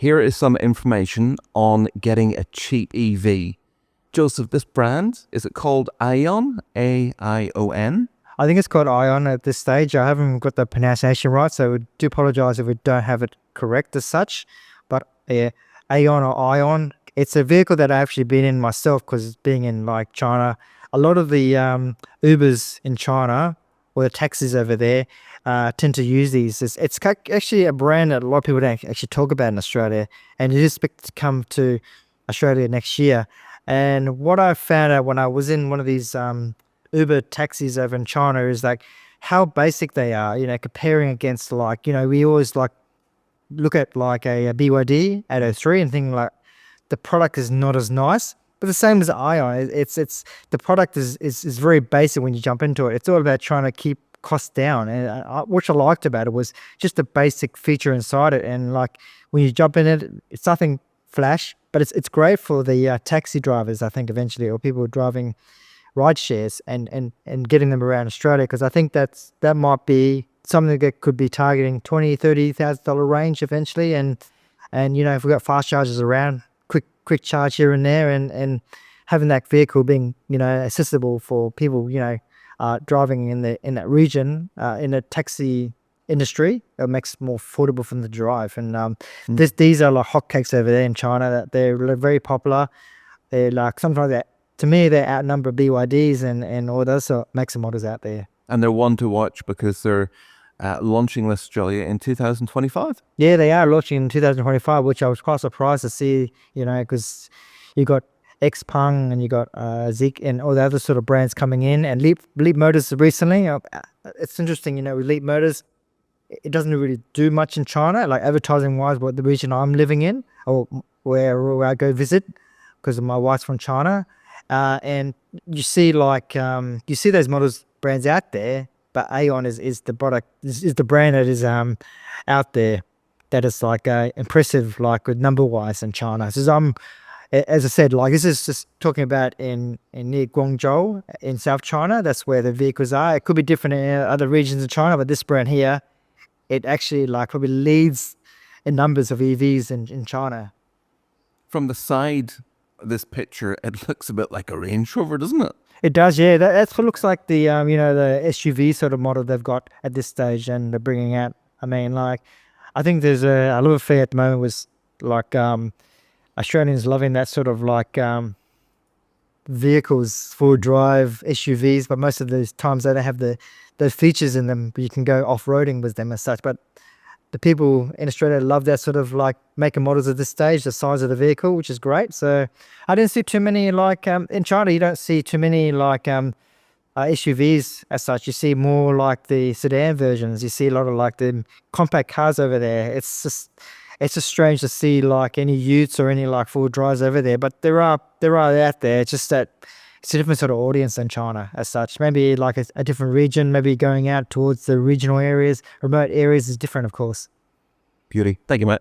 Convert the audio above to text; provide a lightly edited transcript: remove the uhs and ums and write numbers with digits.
Here is some information on getting a cheap EV. Joseph, this brand, is it called Aion? A-I-O-N? I think it's called Aion at this stage. I haven't got the pronunciation right, so we do apologize if we don't have it correct as such. But yeah, Aion or Aion, it's a vehicle that I've actually been in myself, because being in like China, a lot of the Ubers in China or the taxis over there tend to use these. It's actually a brand that a lot of people don't actually talk about in Australia, and it is expected to come to Australia next year. And what I found out when I was in one of these Uber taxis over in China is like how basic they are, comparing against like, we always like look at like a BYD 803 and think like the product is not as nice, but the same as Aion. It's the product is very basic when you jump into it. It's all about trying to keep costs down, and what I liked about it was just the basic feature inside it. And like when you jump in it, it's nothing flash, but it's great for the taxi drivers, I think, eventually, or people driving ride shares and getting them around Australia, because I think that might be something that could be targeting $20,000-$30,000 range eventually. And if we've got fast chargers around, quick charge here and there, and having that vehicle being accessible for people driving in that region, in a taxi industry, it makes it more affordable for them to drive. And these are like hotcakes over there in China, that they're very popular. They're like, sometimes to me, they outnumber BYDs and all those sort of makes models out there. And they're one to watch because they're launching in Australia in 2025. Yeah, they are launching in 2025, which I was quite surprised to see, because you got Xpeng and you got Zeek and all the other sort of brands coming in, and Leap Motors recently. It's interesting, with Leap Motors, it doesn't really do much in China, like advertising wise, what the region I'm living in or where I go visit, because my wife's from China. And you see those models brands out there, but Aion is the product, is the brand that is out there, that is like impressive, like with number wise in China. So as I said, like this is just talking about in near Guangzhou in South China. That's where the vehicles are. It could be different in other regions of China, but this brand here, it actually like probably leads in numbers of EVs in China. From the side, this picture, it looks a bit like a Range Rover, doesn't it? It does, yeah. That's what looks like the the SUV sort of model they've got at this stage, and they're bringing out. I mean, like, I think there's a little affair at the moment was like Australians loving that sort of like vehicles, full drive SUVs, but most of those times they don't have those features in them. You can go off-roading with them as such, but the people in Australia love that sort of like making models at this stage, the size of the vehicle, which is great. So I didn't see too many like in China, you don't see too many like SUVs as such. You see more like the sedan versions. You see a lot of like the compact cars over there. It's just strange to see like any utes or any like full drives over there, but there are out there. It's just that it's a different sort of audience than China as such. Maybe like a different region, maybe going out towards the regional areas, remote areas is different, of course. Beauty. Thank you, Matt.